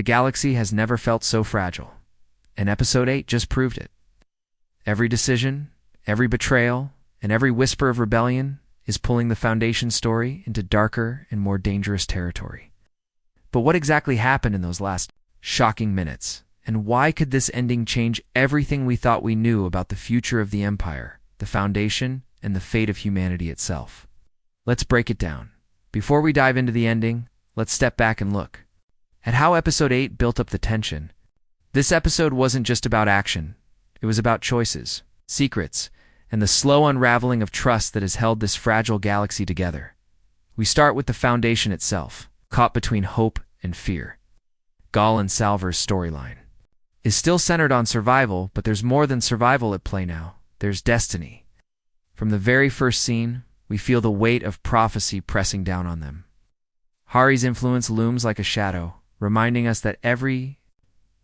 The galaxy has never felt so fragile, and Episode 8 just proved it. Every decision, every betrayal, and every whisper of rebellion is pulling the Foundation story into darker and more dangerous territory. But what exactly happened in those last shocking minutes? And why could this ending change everything we thought we knew about the future of the Empire, the Foundation, and the fate of humanity itself? Let's break it down. Before we dive into the ending, let's step back and look at how Episode 8 built up the tension. This episode wasn't just about action. It was about choices, secrets, and the slow unraveling of trust that has held this fragile galaxy together. We start with the Foundation itself, caught between hope and fear. Gall and Salvor's storyline is still centered on survival, but there's more than survival at play now. There's destiny. From the very first scene, we feel the weight of prophecy pressing down on them. Hari's influence looms like a shadow, reminding us that every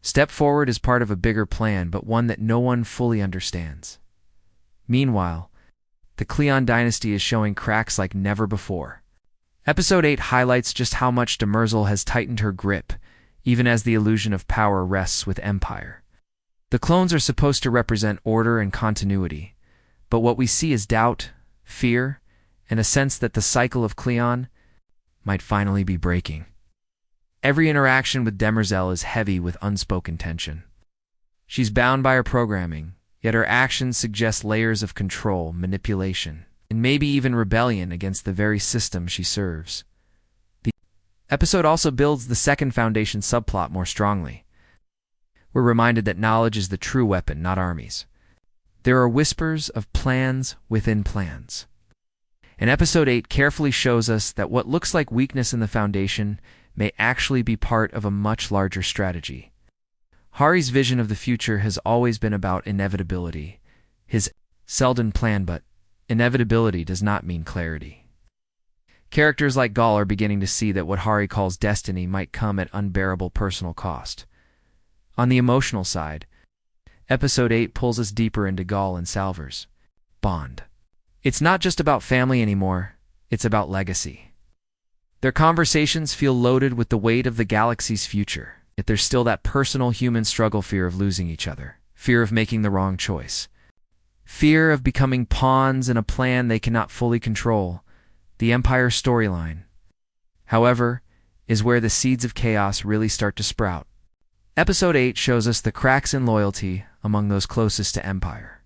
step forward is part of a bigger plan, but one that no one fully understands. Meanwhile, the Cleon dynasty is showing cracks like never before. Episode 8 highlights just how much Demerzel has tightened her grip, even as the illusion of power rests with Empire. The clones are supposed to represent order and continuity, but what we see is doubt, fear, and a sense that the cycle of Cleon might finally be breaking. Every interaction with Demerzel is heavy with unspoken tension. She's bound by her programming, yet her actions suggest layers of control, manipulation, and maybe even rebellion against the very system she serves. The episode also builds the second Foundation subplot more strongly. We're reminded that knowledge is the true weapon, not armies. There are whispers of plans within plans. And Episode 8 carefully shows us that what looks like weakness in the Foundation may actually be part of a much larger strategy. Hari's vision of the future has always been about inevitability, his Seldon plan, but inevitability does not mean clarity. Characters like Gall are beginning to see that what Hari calls destiny might come at unbearable personal cost. On the emotional side, Episode 8 pulls us deeper into Gall and Salvor's bond. It's not just about family anymore, it's about legacy. Their conversations feel loaded with the weight of the galaxy's future, yet there's still that personal human struggle, fear of losing each other, fear of making the wrong choice, fear of becoming pawns in a plan they cannot fully control. The Empire storyline, however, is where the seeds of chaos really start to sprout. Episode 8 shows us the cracks in loyalty among those closest to Empire.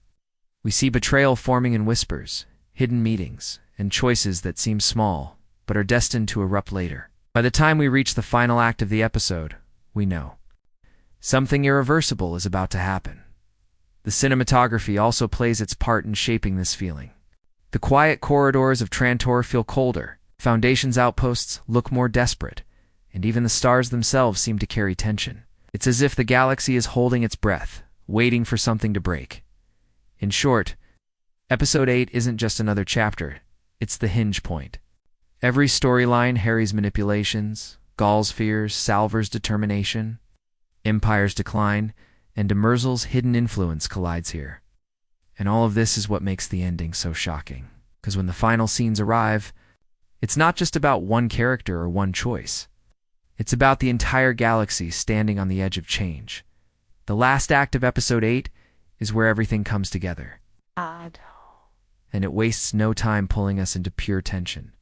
We see betrayal forming in whispers, hidden meetings, and choices that seem small, but are destined to erupt later. By the time we reach the final act of the episode, we know something irreversible is about to happen. The cinematography also plays its part in shaping this feeling. The quiet corridors of Trantor feel colder, Foundation's outposts look more desperate, and even the stars themselves seem to carry tension. It's as if the galaxy is holding its breath, waiting for something to break. In short, Episode 8 isn't just another chapter, it's the hinge point. Every storyline, Hari's manipulations, Gall's fears, Salvor's determination, Empire's decline, and Demerzel's hidden influence collides here. And all of this is what makes the ending so shocking. Because when the final scenes arrive, it's not just about one character or one choice. It's about the entire galaxy standing on the edge of change. The last act of Episode 8 is where everything comes together. And it wastes no time pulling us into pure tension.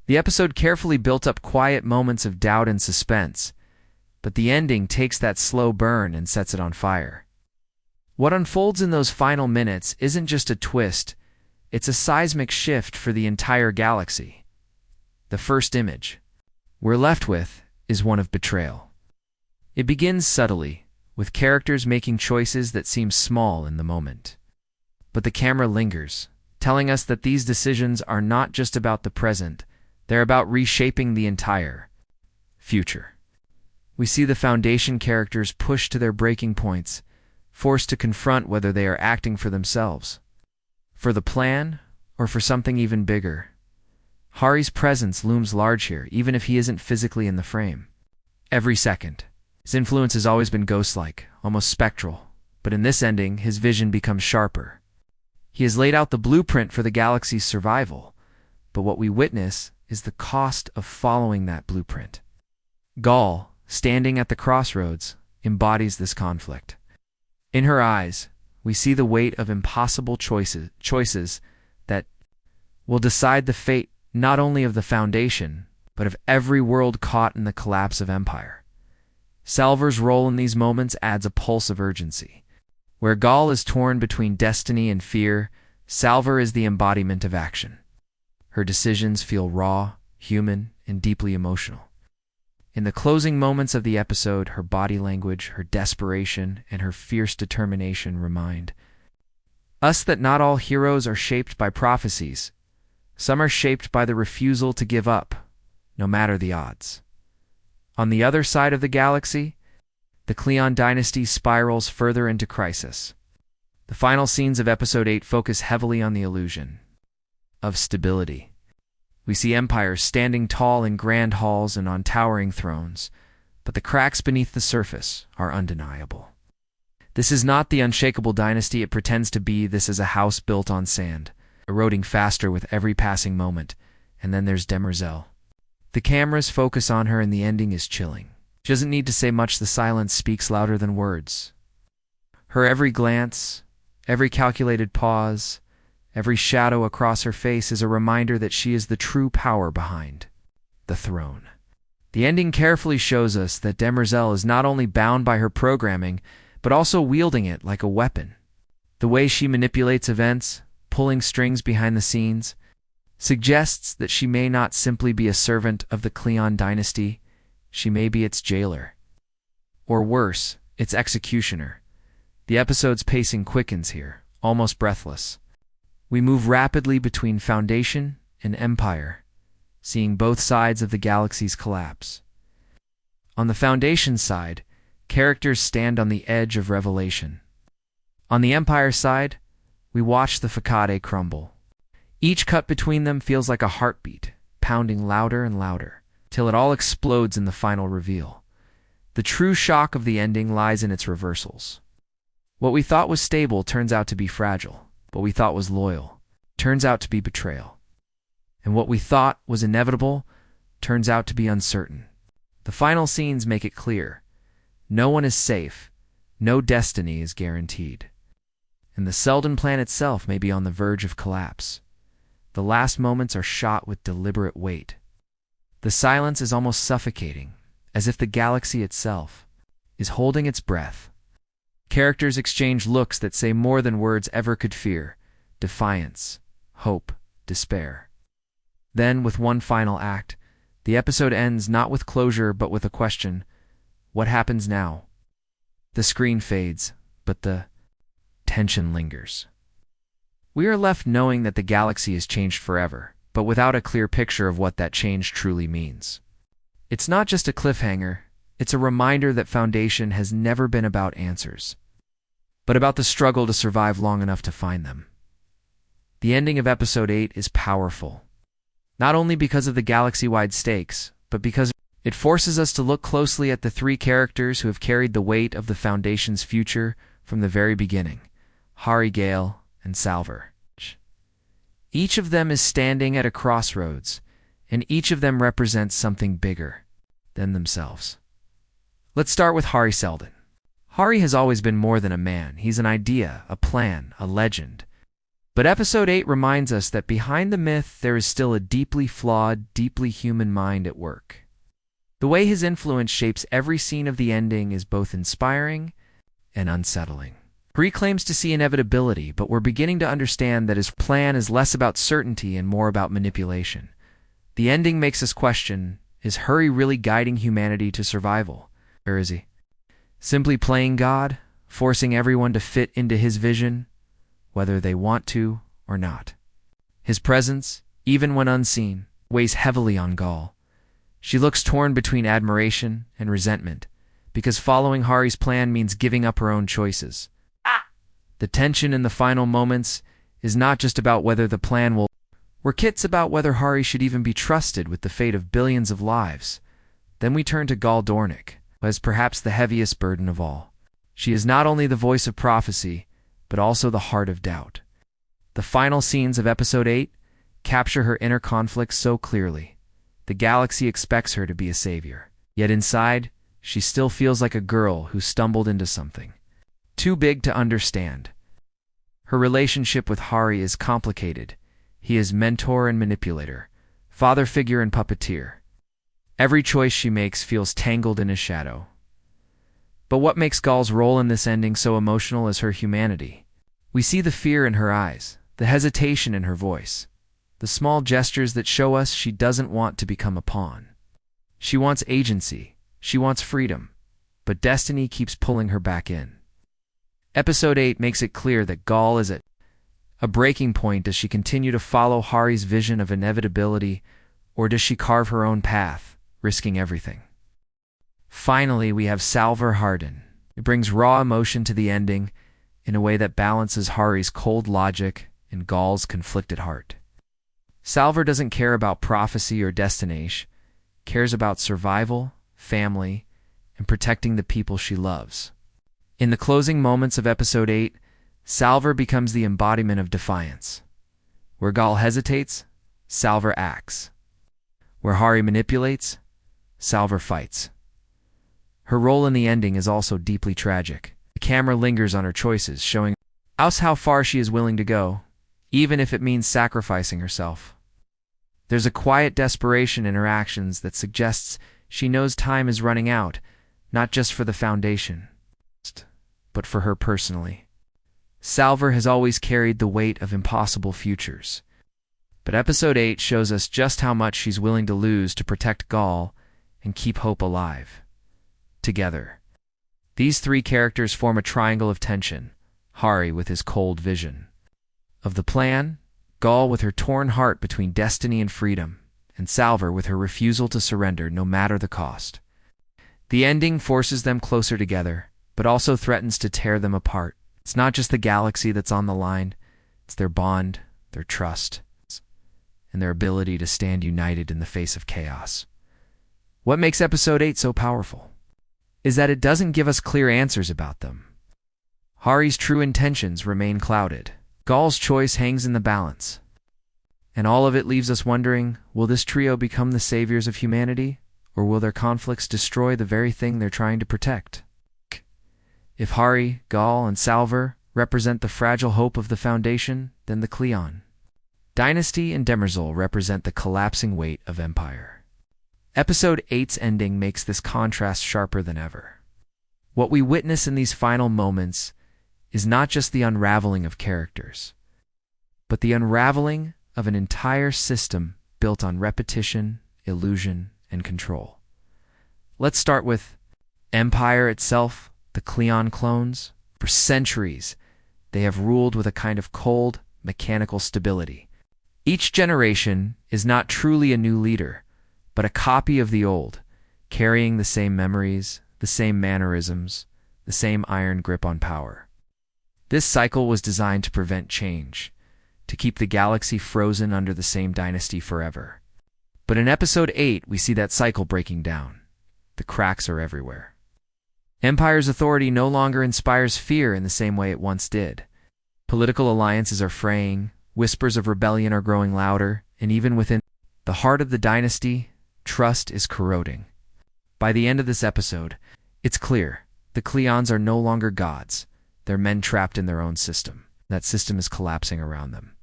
The episode carefully built up quiet moments of doubt and suspense, but the ending takes that slow burn and sets it on fire. What unfolds in those final minutes isn't just a twist, it's a seismic shift for the entire galaxy. The first image we're left with is one of betrayal. It begins subtly, with characters making choices that seem small in the moment. But the camera lingers, telling us that these decisions are not just about the present, they're about reshaping the entire future. We see the Foundation characters pushed to their breaking points, forced to confront whether they are acting for themselves, for the plan, or for something even bigger. Hari's presence looms large here, even if he isn't physically in the frame. Every second. His influence has always been ghost-like, almost spectral, but in this ending, his vision becomes sharper. He has laid out the blueprint for the galaxy's survival, but what we witness is the cost of following that blueprint. Gall, standing at the crossroads, embodies this conflict. In her eyes, we see the weight of impossible choices that will decide the fate not only of the Foundation, but of every world caught in the collapse of empire. Salver's role in these moments adds a pulse of urgency. Where Gaul is torn between destiny and fear, Salver is the embodiment of action. Her decisions feel raw, human, and deeply emotional. In the closing moments of the episode, her body language, her desperation, and her fierce determination remind us that not all heroes are shaped by prophecies. Some are shaped by the refusal to give up, no matter the odds. On the other side of the galaxy, the Cleon dynasty spirals further into crisis. The final scenes of Episode 8 focus heavily on the illusion of stability. We see empires standing tall in grand halls and on towering thrones, but the cracks beneath the surface are undeniable. This is not the unshakable dynasty it pretends to be. This is a house built on sand, eroding faster with every passing moment. And then there's Demerzel. The cameras focus on her and the ending is chilling. She doesn't need to say much, the silence speaks louder than words. Her every glance, every calculated pause, every shadow across her face is a reminder that she is the true power behind the throne. The ending carefully shows us that Demerzel is not only bound by her programming, but also wielding it like a weapon. The way she manipulates events, pulling strings behind the scenes, suggests that she may not simply be a servant of the Cleon dynasty, she may be its jailer. Or worse, its executioner. The episode's pacing quickens here, almost breathless. We move rapidly between Foundation and Empire, seeing both sides of the galaxy's collapse. On the Foundation side, characters stand on the edge of revelation. On the Empire side, we watch the facade crumble. Each cut between them feels like a heartbeat, pounding louder and louder, till it all explodes in the final reveal. The true shock of the ending lies in its reversals. What we thought was stable turns out to be fragile. What we thought was loyal turns out to be betrayal. And what we thought was inevitable turns out to be uncertain. The final scenes make it clear. No one is safe. No destiny is guaranteed. And the Seldon plan itself may be on the verge of collapse. The last moments are shot with deliberate weight. The silence is almost suffocating, as if the galaxy itself is holding its breath. Characters exchange looks that say more than words ever could fear: defiance, hope, despair. Then, with one final act, the episode ends not with closure but with a question: what happens now? The screen fades, but the tension lingers. We are left knowing that the galaxy has changed forever, but without a clear picture of what that change truly means. It's not just a cliffhanger, it's a reminder that Foundation has never been about answers, but about the struggle to survive long enough to find them. The ending of Episode 8 is powerful, not only because of the galaxy-wide stakes, but because it forces us to look closely at the three characters who have carried the weight of the Foundation's future from the very beginning: Hari, Gale, and Salver. Each of them is standing at a crossroads, and each of them represents something bigger than themselves. Let's start with Hari Seldon. Hari has always been more than a man. He's an idea, a plan, a legend. But Episode 8 reminds us that behind the myth there is still a deeply flawed, deeply human mind at work. The way his influence shapes every scene of the ending is both inspiring and unsettling. Hari claims to see inevitability, but we're beginning to understand that his plan is less about certainty and more about manipulation. The ending makes us question, is Hari really guiding humanity to survival? Or is he simply playing God, forcing everyone to fit into his vision, whether they want to or not? His presence, even when unseen, weighs heavily on Gaul. She looks torn between admiration and resentment, because following Hari's plan means giving up her own choices. The tension in the final moments is not just about whether the plan will work, it's about whether Hari should even be trusted with the fate of billions of lives. Then we turn to Gaul Dornick, who has perhaps the heaviest burden of all. She is not only the voice of prophecy, but also the heart of doubt. The final scenes of Episode 8 capture her inner conflict so clearly. The galaxy expects her to be a savior, yet inside, she still feels like a girl who stumbled into something too big to understand. Her relationship with Hari is complicated. He is mentor and manipulator, father figure and puppeteer. Every choice she makes feels tangled in his shadow. But what makes Gal's role in this ending so emotional is her humanity. We see the fear in her eyes, the hesitation in her voice, the small gestures that show us she doesn't want to become a pawn. She wants agency, she wants freedom, but destiny keeps pulling her back in. Episode 8 makes it clear that Gal is at a breaking point. Does she continue to follow Hari's vision of inevitability, or does she carve her own path, risking everything? Finally, we have Salvor Hardin. It brings raw emotion to the ending in a way that balances Hari's cold logic and Gal's conflicted heart. Salvor doesn't care about prophecy or destination, cares about survival, family, and protecting the people she loves. In the closing moments of Episode 8, Salvor becomes the embodiment of defiance. Where Gal hesitates, Salvor acts. Where Hari manipulates, Salvor fights. Her role in the ending is also deeply tragic. The camera lingers on her choices, showing us how far she is willing to go, even if it means sacrificing herself. There's a quiet desperation in her actions that suggests she knows time is running out, not just for the Foundation, but for her personally. Salvor has always carried the weight of impossible futures. But Episode 8 shows us just how much she's willing to lose to protect Gal and keep hope alive. Together, these three characters form a triangle of tension: Hari with his cold vision of the plan, Gal with her torn heart between destiny and freedom, and Salvor with her refusal to surrender no matter the cost. The ending forces them closer together, but also threatens to tear them apart. It's not just the galaxy that's on the line, it's their bond, their trust, and their ability to stand united in the face of chaos. What makes Episode 8 so powerful is that it doesn't give us clear answers about them. Hari's true intentions remain clouded. Gal's choice hangs in the balance. And all of it leaves us wondering, will this trio become the saviors of humanity, or will their conflicts destroy the very thing they're trying to protect? If Hari, Gal, and Salvor represent the fragile hope of the Foundation, then the Cleon Dynasty and Demerzel represent the collapsing weight of empire. Episode 8's ending makes this contrast sharper than ever. What we witness in these final moments is not just the unraveling of characters, but the unraveling of an entire system built on repetition, illusion, and control. Let's start with Empire itself, the Cleon clones. For centuries, they have ruled with a kind of cold, mechanical stability. Each generation is not truly a new leader, but a copy of the old, carrying the same memories, the same mannerisms, the same iron grip on power. This cycle was designed to prevent change, to keep the galaxy frozen under the same dynasty forever. But in Episode 8, we see that cycle breaking down. The cracks are everywhere. Empire's authority no longer inspires fear in the same way it once did. Political alliances are fraying, whispers of rebellion are growing louder, and even within the heart of the dynasty, trust is corroding. By the end of this episode, it's clear the Cleons are no longer gods. They're men trapped in their own system. That system is collapsing around them.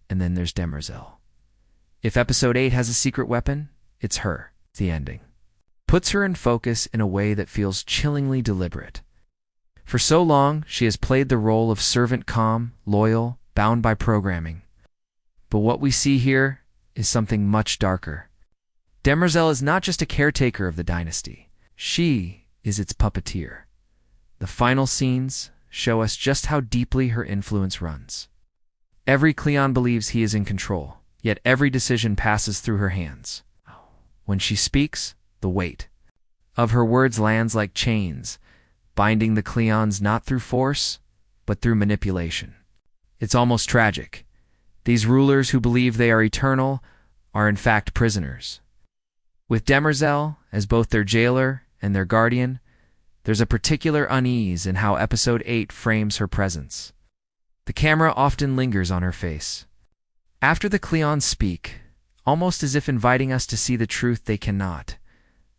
And then there's Demerzel. If Episode 8 has a secret weapon, it's her. The ending puts her in focus in a way that feels chillingly deliberate. For so long, she has played the role of servant, calm, loyal, bound by programming. But what we see here is something much darker. Demerzel is not just a caretaker of the dynasty. She is its puppeteer. The final scenes show us just how deeply her influence runs. Every Cleon believes he is in control, yet every decision passes through her hands. When she speaks, the weight of her words lands like chains, binding the Cleons not through force, but through manipulation. It's almost tragic. These rulers who believe they are eternal are in fact prisoners. With Demerzel as both their jailer and their guardian, there's a particular unease in how Episode 8 frames her presence. The camera often lingers on her face. After the Cleons speak, almost as if inviting us to see the truth they cannot,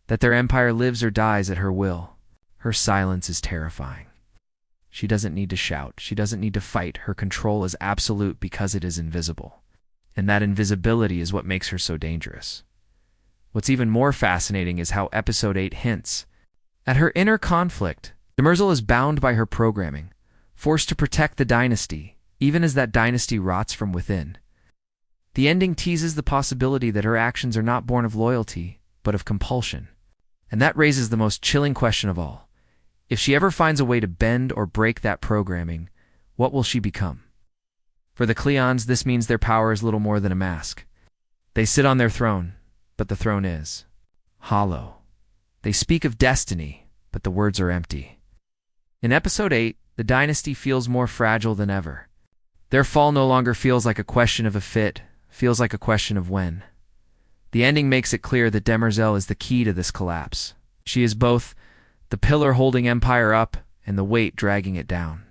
that their empire lives or dies at her will. Her silence is terrifying. She doesn't need to shout. She doesn't need to fight. Her control is absolute because it is invisible. And that invisibility is what makes her so dangerous. What's even more fascinating is how Episode 8 hints at her inner conflict. Demerzel is bound by her programming, forced to protect the dynasty, even as that dynasty rots from within. The ending teases the possibility that her actions are not born of loyalty, but of compulsion. And that raises the most chilling question of all. If she ever finds a way to bend or break that programming, what will she become? For the Cleons, this means their power is little more than a mask. They sit on their throne, but the throne is hollow. They speak of destiny, but the words are empty. In Episode 8, the dynasty feels more fragile than ever. Their fall no longer feels like a question of if it, feels like a question of when. The ending makes it clear that Demerzel is the key to this collapse. She is both the pillar holding empire up and the weight dragging it down.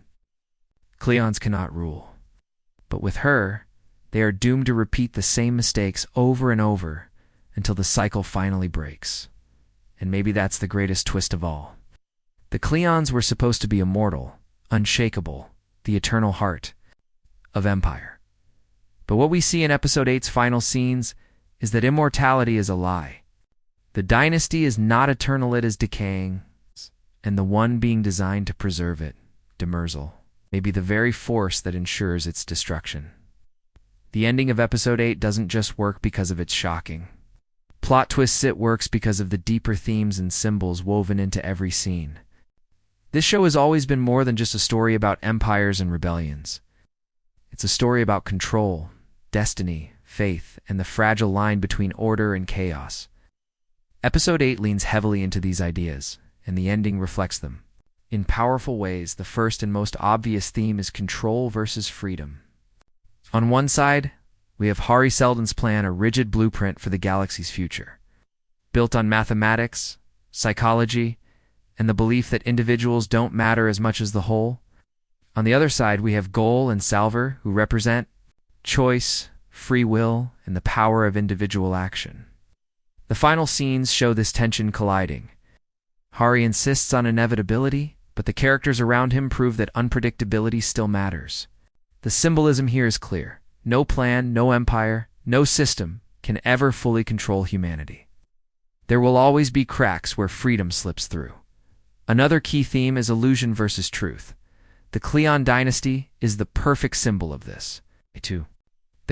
Cleons cannot rule. But with her, they are doomed to repeat the same mistakes over and over until the cycle finally breaks. And maybe that's the greatest twist of all. The Cleons were supposed to be immortal, unshakable, the eternal heart of empire. But what we see in Episode 8's final scenes is that immortality is a lie. The dynasty is not eternal, it is decaying, and the one being designed to preserve it, Demerzel, may be the very force that ensures its destruction. The ending of Episode 8 doesn't just work because of its shocking plot twists, it works because of the deeper themes and symbols woven into every scene. This show has always been more than just a story about empires and rebellions. It's a story about control, destiny, faith, and the fragile line between order and chaos. Episode 8 leans heavily into these ideas, and the ending reflects them. In powerful ways, the first and most obvious theme is control versus freedom. On one side, we have Hari Seldon's plan, a rigid blueprint for the galaxy's future, built on mathematics, psychology, and the belief that individuals don't matter as much as the whole. On the other side, we have Goal and Salver, who represent choice, free will, and the power of individual action. The final scenes show this tension colliding. Hari insists on inevitability, but the characters around him prove that unpredictability still matters. The symbolism here is clear. No plan, no empire, no system can ever fully control humanity. There will always be cracks where freedom slips through. Another key theme is illusion versus truth. The Cleon dynasty is the perfect symbol of this.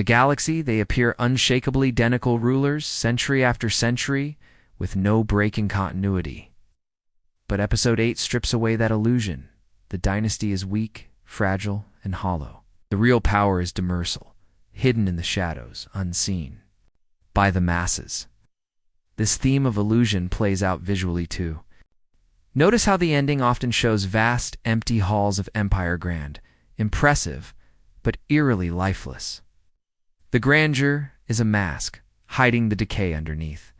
The galaxy, they appear unshakably identical rulers, century after century, with no break in continuity. But Episode 8 strips away that illusion. The dynasty is weak, fragile, and hollow. The real power is Demerzel, hidden in the shadows, unseen by the masses. This theme of illusion plays out visually too. Notice how the ending often shows vast, empty halls of Empire Grand, impressive, but eerily lifeless. The grandeur is a mask, hiding the decay underneath.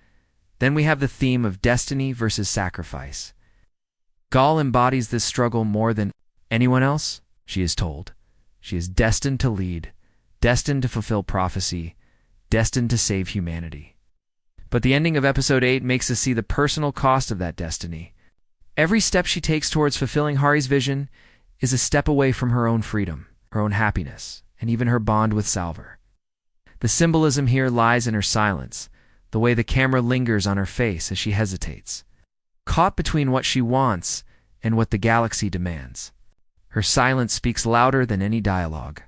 Then we have the theme of destiny versus sacrifice. Gaul embodies this struggle more than anyone else, she is told. She is destined to lead, destined to fulfill prophecy, destined to save humanity. But the ending of Episode 8 makes us see the personal cost of that destiny. Every step she takes towards fulfilling Hari's vision is a step away from her own freedom, her own happiness, and even her bond with Salver. The symbolism here lies in her silence, the way the camera lingers on her face as she hesitates, caught between what she wants and what the galaxy demands. Her silence speaks louder than any dialogue.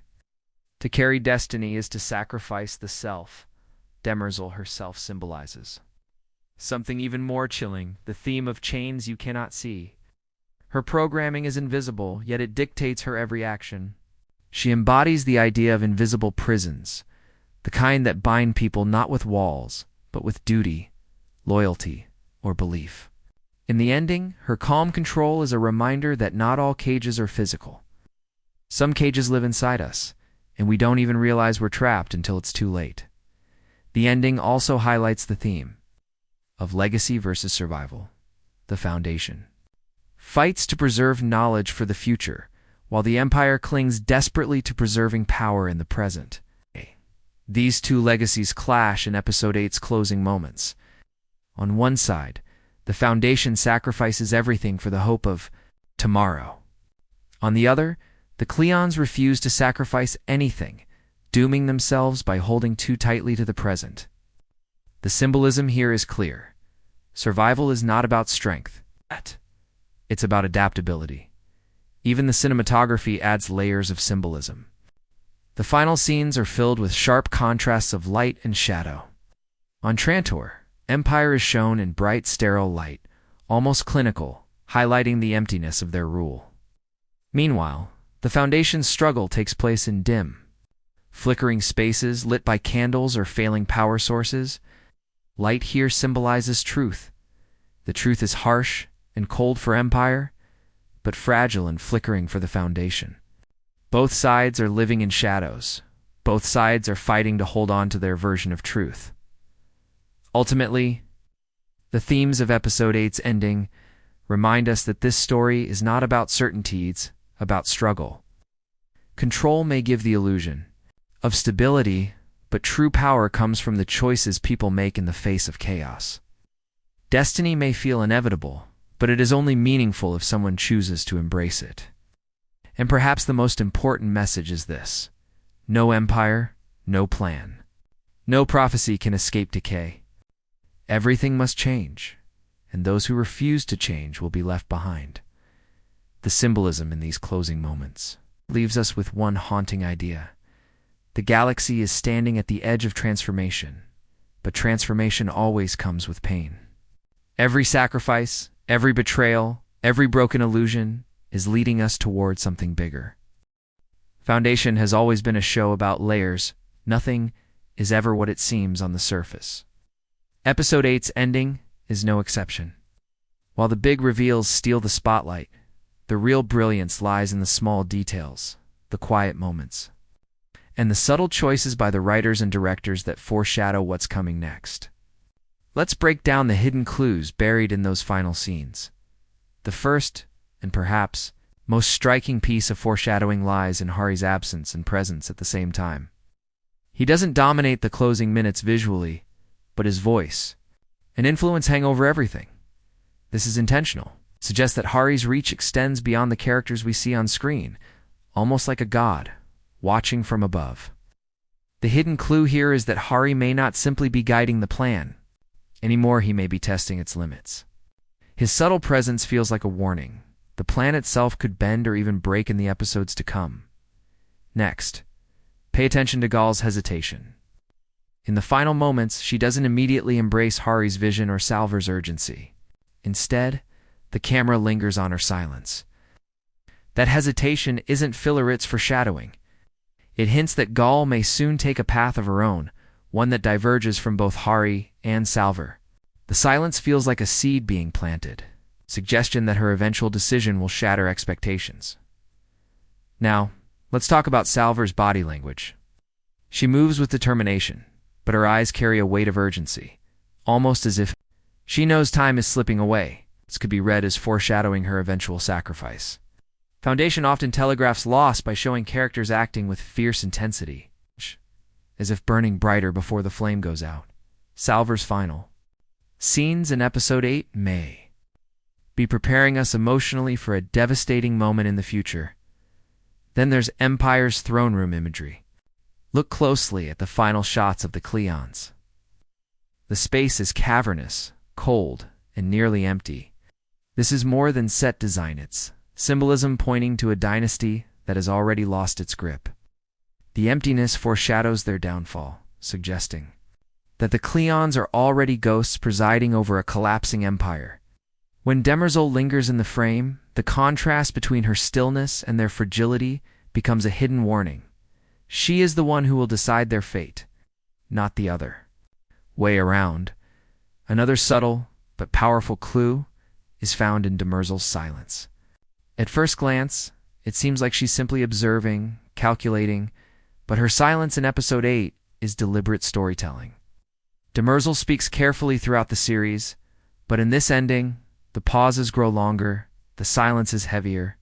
To carry destiny is to sacrifice the self Demerzel herself symbolizes. Something even more chilling, the theme of chains you cannot see. Her programming is invisible, yet it dictates her every action. She embodies the idea of invisible prisons, the kind that bind people not with walls, but with duty, loyalty, or belief. In the ending, her calm control is a reminder that not all cages are physical. Some cages live inside us, and we don't even realize we're trapped until it's too late. The ending also highlights the theme of legacy versus survival, the Foundation fights to preserve knowledge for the future, while the Empire clings desperately to preserving power in the present. These two legacies clash in Episode 8's closing moments. On one side, The Foundation sacrifices everything for the hope of tomorrow. On the other, the Cleons refuse to sacrifice anything, dooming themselves by holding too tightly to the present. The symbolism here is clear. Survival is not about strength. It's about adaptability. Even the cinematography adds layers of symbolism. The final scenes are filled with sharp contrasts of light and shadow. On Trantor, Empire is shown in bright, sterile light, almost clinical, highlighting the emptiness of their rule. Meanwhile, the Foundation's struggle takes place in dim, flickering spaces lit by candles or failing power sources. Light here symbolizes truth. The truth is harsh and cold for Empire, but fragile and flickering for the Foundation. Both sides are living in shadows. Both sides are fighting to hold on to their version of truth. Ultimately, the themes of Episode 8's ending remind us that this story is not about certainties, about struggle. Control may give the illusion of stability, but true power comes from the choices people make in the face of chaos. Destiny may feel inevitable, but it is only meaningful if someone chooses to embrace it. And perhaps the most important message is this: no empire, no plan. No prophecy can escape decay. Everything must change, and those who refuse to change will be left behind. The symbolism in these closing moments leaves us with one haunting idea. The galaxy is standing at the edge of transformation, but transformation always comes with pain. Every sacrifice, every betrayal, every broken illusion is leading us toward something bigger. Foundation has always been a show about layers. Nothing is ever what it seems on the surface. Episode 8's ending is no exception. While the big reveals steal the spotlight, the real brilliance lies in the small details, the quiet moments, and the subtle choices by the writers and directors that foreshadow what's coming next. Let's break down the hidden clues buried in those final scenes. The first, and perhaps most striking piece of foreshadowing lies in Hari's absence and presence at the same time. He doesn't dominate the closing minutes visually, but his voice and influence hang over everything. This is intentional. It suggests that Hari's reach extends beyond the characters we see on screen, almost like a god, watching from above. The hidden clue here is that Hari may not simply be guiding the plan. Anymore, he may be testing its limits. His subtle presence feels like a warning. The plan itself could bend or even break in the episodes to come. Next, pay attention to Gal's hesitation. In the final moments, she doesn't immediately embrace Hari's vision or Salvor's urgency. Instead, the camera lingers on her silence. That hesitation isn't filler, it's foreshadowing. It hints that Gal may soon take a path of her own, one that diverges from both Hari and Salvor. The silence feels like a seed being planted, suggestion that her eventual decision will shatter expectations. Now, let's talk about Salvor's body language. She moves with determination, but her eyes carry a weight of urgency, almost as if she knows time is slipping away. This could be read as foreshadowing her eventual sacrifice. Foundation often telegraphs loss by showing characters acting with fierce intensity, as if burning brighter before the flame goes out. Salvor's final scenes in Episode 8 may be preparing us emotionally for a devastating moment in the future. Then there's Empire's throne room imagery. Look closely at the final shots of the Cleons. The space is cavernous, cold, and nearly empty. This is more than set design, it's symbolism pointing to a dynasty that has already lost its grip. The emptiness foreshadows their downfall, suggesting that the Cleons are already ghosts presiding over a collapsing empire. When Demerzel lingers in the frame, the contrast between her stillness and their fragility becomes a hidden warning. She is the one who will decide their fate, not the other way around. Another subtle but powerful clue is found in Demerzel's silence. At first glance, it seems like she's simply observing, calculating, but her silence in Episode 8 is deliberate storytelling. Demerzel speaks carefully throughout the series, but in this ending, the pauses grow longer, the silence is heavier.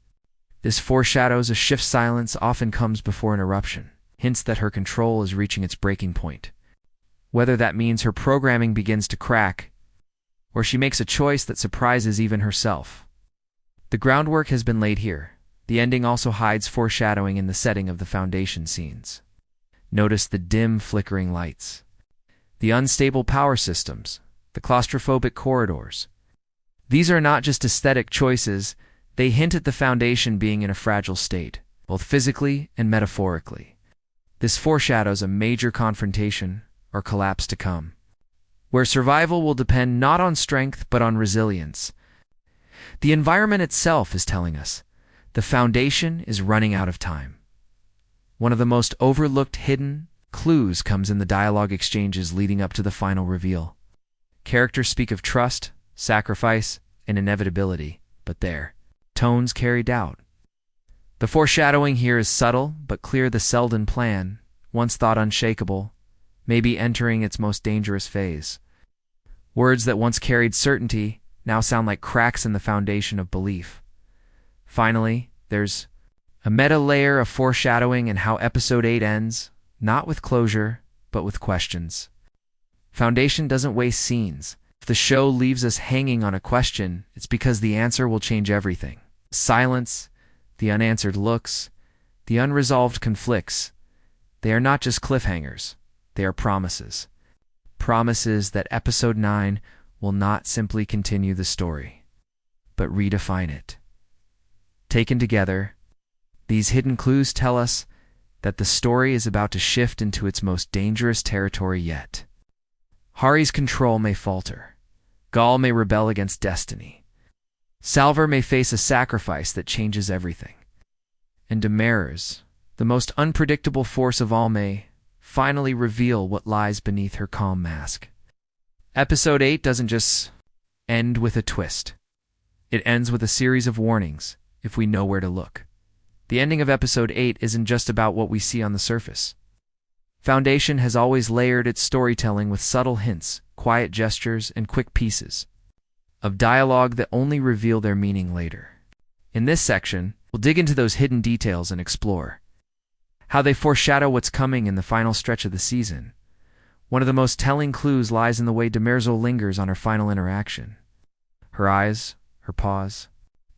This foreshadows a shift. Silence often comes before an eruption, hints that her control is reaching its breaking point. Whether that means her programming begins to crack or she makes a choice that surprises even herself. The groundwork has been laid here. The ending also hides foreshadowing in the setting of the foundation scenes. Notice the dim, flickering lights, the unstable power systems, the claustrophobic corridors. These are not just aesthetic choices, they hint at the foundation being in a fragile state, both physically and metaphorically. This foreshadows a major confrontation or collapse to come, where survival will depend not on strength but on resilience. The environment itself is telling us the foundation is running out of time. One of the most overlooked hidden clues comes in the dialogue exchanges leading up to the final reveal. Characters speak of trust, sacrifice, and inevitability, but their tones carry doubt. The foreshadowing here is subtle but clear. The Seldon plan, once thought unshakable, may be entering its most dangerous phase. Words that once carried certainty now sound like cracks in the foundation of belief. Finally, there's a meta layer of foreshadowing in how Episode 8 ends, not with closure, but with questions. Foundation doesn't waste scenes. If the show leaves us hanging on a question, it's because the answer will change everything. Silence, the unanswered looks, the unresolved conflicts, they are not just cliffhangers, they are promises. Promises that Episode 9 will not simply continue the story, but redefine it. Taken together, these hidden clues tell us that the story is about to shift into its most dangerous territory yet. Hari's control may falter. Gaul may rebel against destiny. Salver may face a sacrifice that changes everything. And Demerzel, the most unpredictable force of all, may finally reveal what lies beneath her calm mask. Episode 8 doesn't just end with a twist. It ends with a series of warnings, if we know where to look. The ending of Episode 8 isn't just about what we see on the surface. Foundation has always layered its storytelling with subtle hints, quiet gestures, and quick pieces of dialogue that only reveal their meaning later. In this section, we'll dig into those hidden details and explore how they foreshadow what's coming in the final stretch of the season. One of the most telling clues lies in the way Demerzel lingers on her final interaction. Her eyes, her pause,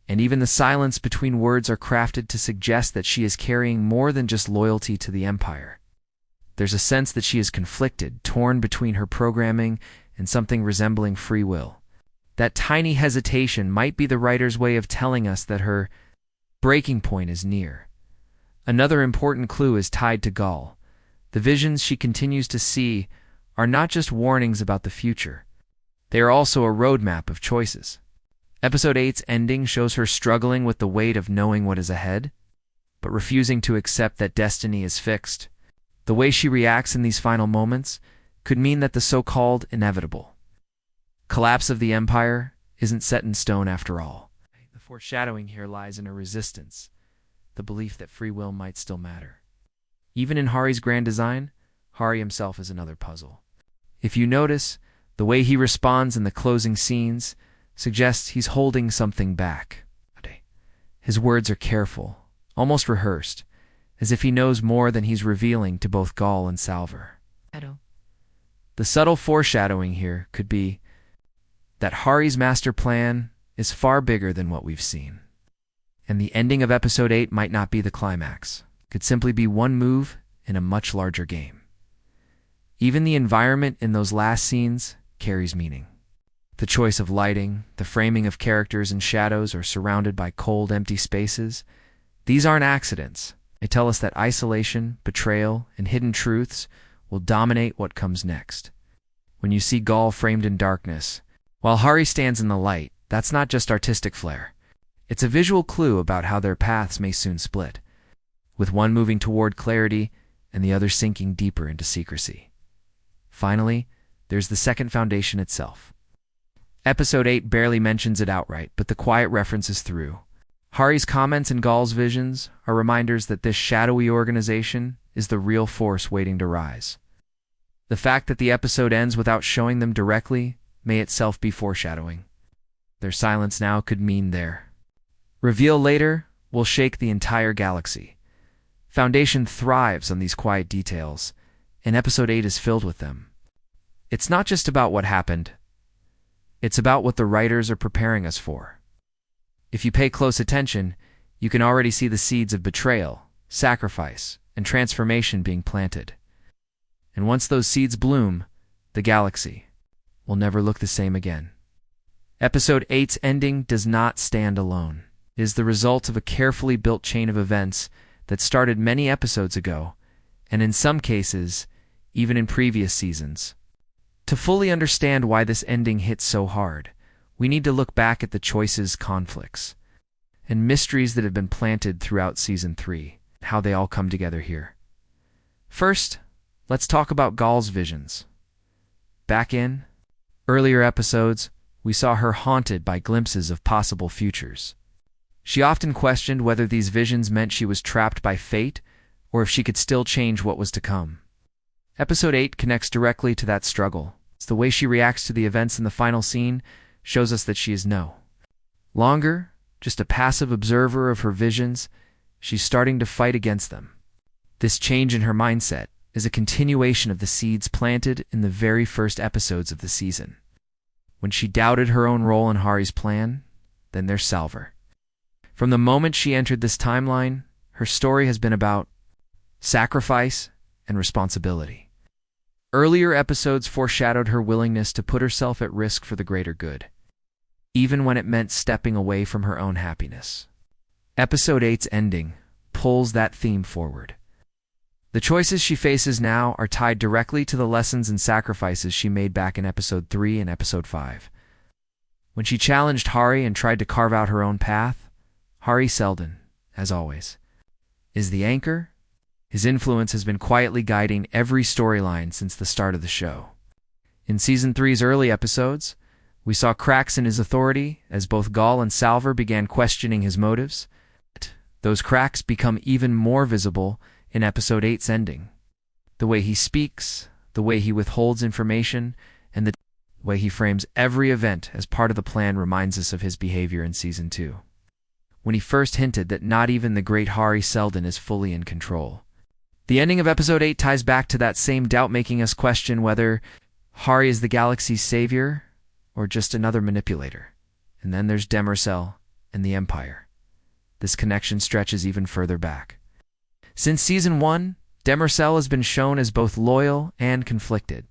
and even the silence between words are crafted to suggest that she is carrying more than just loyalty to the Empire. There's a sense that she is conflicted, torn between her programming and something resembling free will. That tiny hesitation might be the writer's way of telling us that her breaking point is near. Another important clue is tied to Gaul. The visions she continues to see are not just warnings about the future. They are also a roadmap of choices. Episode 8's ending shows her struggling with the weight of knowing what is ahead, but refusing to accept that destiny is fixed. The way she reacts in these final moments could mean that the so-called inevitable collapse of the Empire isn't set in stone after all. The foreshadowing here lies in a resistance, the belief that free will might still matter. Even in Hari's grand design, Hari himself is another puzzle. If you notice, the way he responds in the closing scenes suggests he's holding something back. His words are careful, almost rehearsed, as if he knows more than he's revealing to both Gaul and Salver. The subtle foreshadowing here could be that Hari's master plan is far bigger than what we've seen. And the ending of Episode 8 might not be the climax. It could simply be one move in a much larger game. Even the environment in those last scenes carries meaning. The choice of lighting, the framing of characters and shadows are surrounded by cold, empty spaces. These aren't accidents. They tell us that isolation, betrayal, and hidden truths will dominate what comes next. When you see Gaul framed in darkness, while Hari stands in the light, that's not just artistic flair. It's a visual clue about how their paths may soon split, with one moving toward clarity and the other sinking deeper into secrecy. Finally, there's the second foundation itself. Episode 8 barely mentions it outright, but the quiet reference is through. Hari's comments and Gaul's visions are reminders that this shadowy organization is the real force waiting to rise. The fact that the episode ends without showing them directly may itself be foreshadowing. Their silence now could mean their reveal later will shake the entire galaxy. Foundation thrives on these quiet details, and Episode 8 is filled with them. It's not just about what happened. It's about what the writers are preparing us for. If you pay close attention, you can already see the seeds of betrayal, sacrifice, and transformation being planted. And once those seeds bloom, the galaxy will never look the same again. Episode 8's ending does not stand alone. It is the result of a carefully built chain of events that started many episodes ago, and in some cases, even in previous seasons. To fully understand why this ending hits so hard, we need to look back at the choices, conflicts, and mysteries that have been planted throughout Season 3, and how they all come together here. First, let's talk about Gal's visions. Back in earlier episodes, we saw her haunted by glimpses of possible futures. She often questioned whether these visions meant she was trapped by fate or if she could still change what was to come. Episode 8 connects directly to that struggle. It's the way she reacts to the events in the final scene shows us that she is no longer just a passive observer of her visions. She's starting to fight against them. This change in her mindset is a continuation of the seeds planted in the very first episodes of the season. When she doubted her own role in Hari's plan, then there's Salver. From the moment she entered this timeline, her story has been about sacrifice and responsibility. Earlier episodes foreshadowed her willingness to put herself at risk for the greater good, even when it meant stepping away from her own happiness. Episode 8's ending pulls that theme forward. The choices she faces now are tied directly to the lessons and sacrifices she made back in Episode 3 and Episode 5. When she challenged Hari and tried to carve out her own path, Hari Seldon, as always, is the anchor. His influence has been quietly guiding every storyline since the start of the show. In Season 3's early episodes, we saw cracks in his authority as both Gal and Salver began questioning his motives. Those cracks become even more visible in Episode 8's ending. The way he speaks, the way he withholds information, and the way he frames every event as part of the plan reminds us of his behavior in Season 2, when he first hinted that not even the great Hari Seldon is fully in control. The ending of Episode 8 ties back to that same doubt, making us question whether Hari is the galaxy's savior or just another manipulator. And then there's Demerzel and the Empire. This connection stretches even further back. Since Season 1, Demerzel has been shown as both loyal and conflicted.